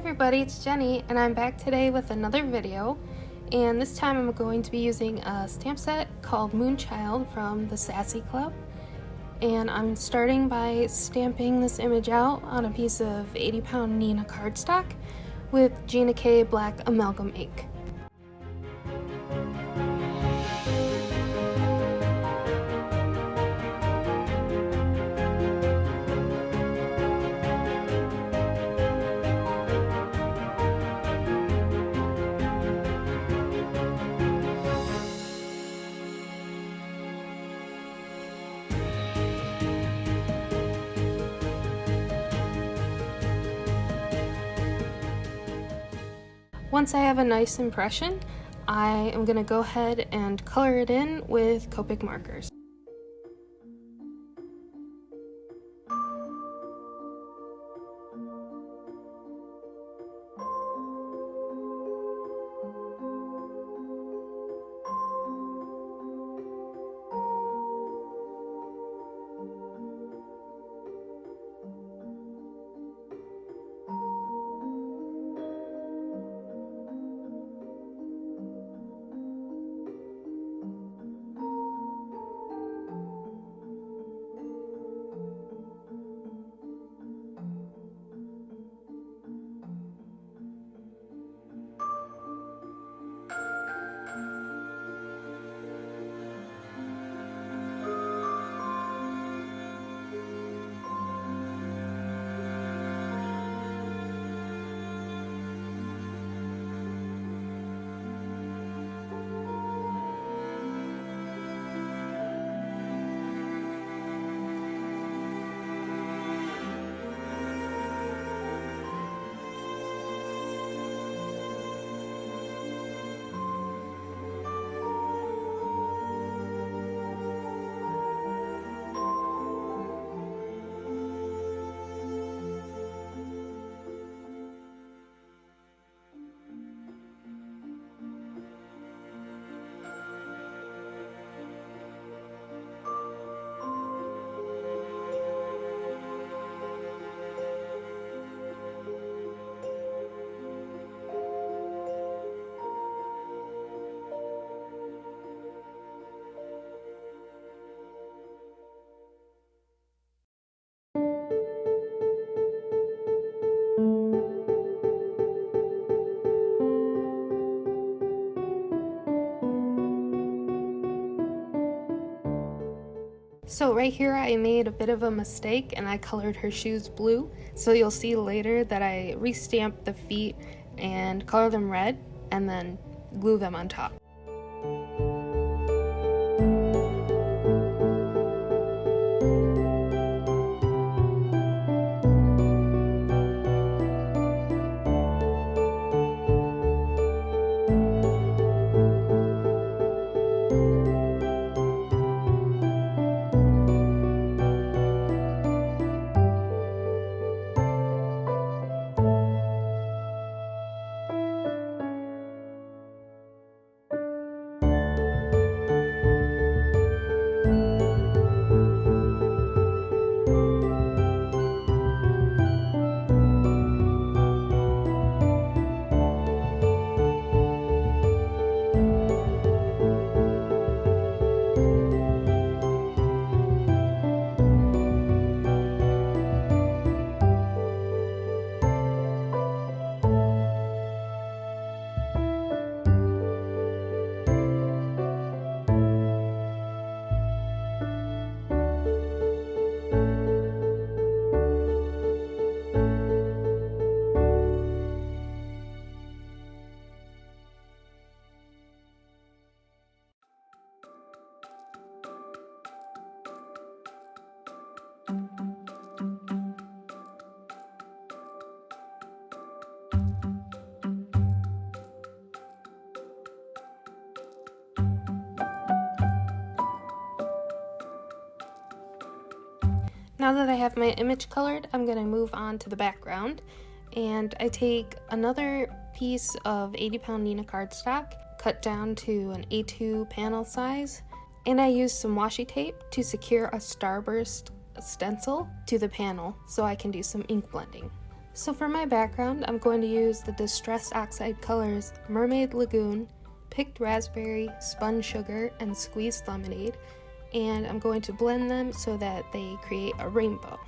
everybody, it's Jenny, and I'm back today with another video. And this time I'm going to be using a stamp set called Moonchild from the Sassy Club. And I'm starting by stamping this image out on a piece of 80-pound Neenah cardstock with Gina K Black Amalgam ink. Once I have a nice impression, I am going to go ahead and color it in with Copic markers. So right here I made a bit of a mistake and I colored her shoes blue. So you'll see later that I re-stamped the feet and color them red and then glue them on top. Now that I have my image colored, I'm going to move on to the background, and I take another piece of 80-pound Neenah cardstock, cut down to an A2 panel size, and I use some washi tape to secure a starburst stencil to the panel so I can do some ink blending. So for my background, I'm going to use the Distressed Oxide colors Mermaid Lagoon, Picked Raspberry, Spun Sugar, and Squeezed Lemonade, and I'm going to blend them so that they create a rainbow.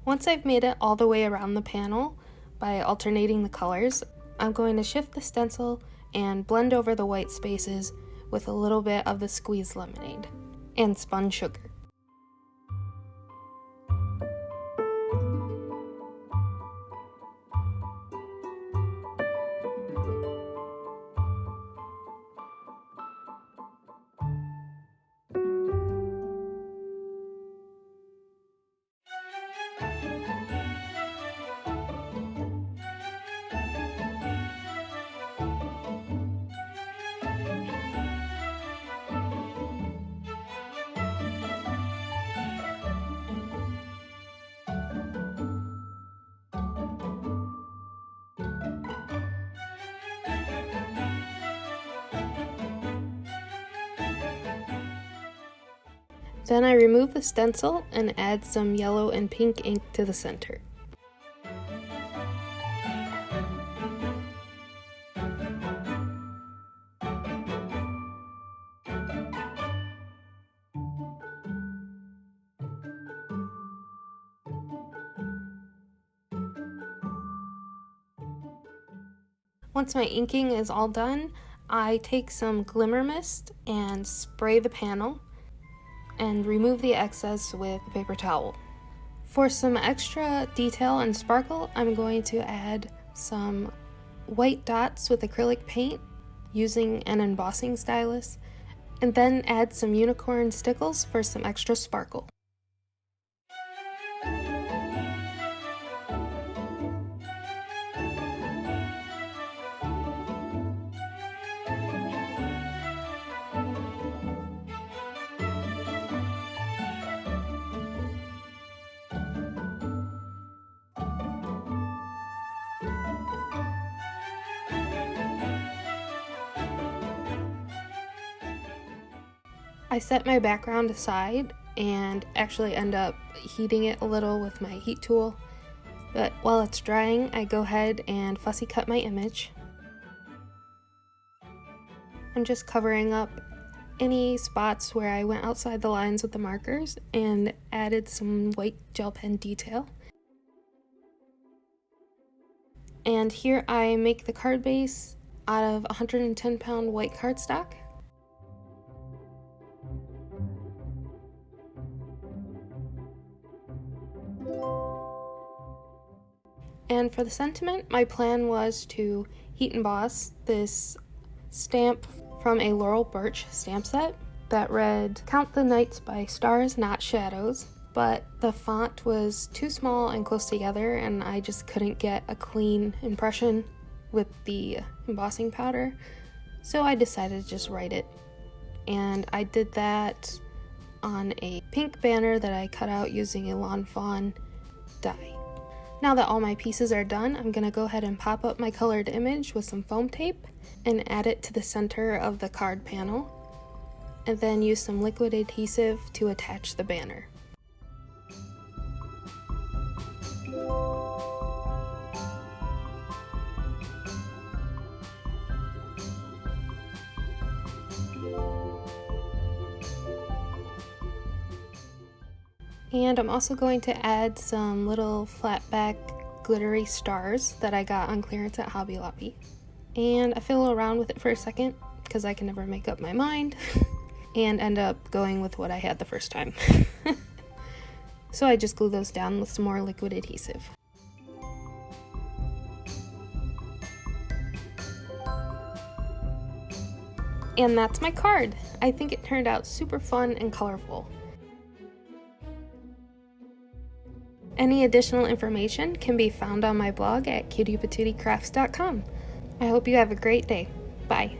Once I've made it all the way around the panel by alternating the colors, I'm going to shift the stencil and blend over the white spaces with a little bit of the squeezed lemonade and spun sugar. Then I remove the stencil and add some yellow and pink ink to the center. Once my inking is all done, I take some glimmer mist and spray the panel and remove the excess with a paper towel. For some extra detail and sparkle, I'm going to add some white dots with acrylic paint using an embossing stylus, and then add some unicorn stickles for some extra sparkle. I set my background aside and actually end up heating it a little with my heat tool, but while it's drying, I go ahead and fussy cut my image. I'm just covering up any spots where I went outside the lines with the markers and added some white gel pen detail. And here I make the card base out of 110-pound white cardstock. And for the sentiment, my plan was to heat emboss this stamp from a Laurel Birch stamp set that read, "Count the nights by stars, not shadows," but the font was too small and close together and I just couldn't get a clean impression with the embossing powder, so I decided to just write it. And I did that on a pink banner that I cut out using a Lawn Fawn die. Now that all my pieces are done, I'm going to go ahead and pop up my colored image with some foam tape and add it to the center of the card panel, and then use some liquid adhesive to attach the banner. And I'm also going to add some little flat back glittery stars that I got on clearance at Hobby Lobby. And I fiddle around with it for a second because I can never make up my mind and end up going with what I had the first time. So I just glue those down with some more liquid adhesive. And that's my card. I think it turned out super fun and colorful. Any additional information can be found on my blog at cutiepatootiecrafts.com. I hope you have a great day. Bye.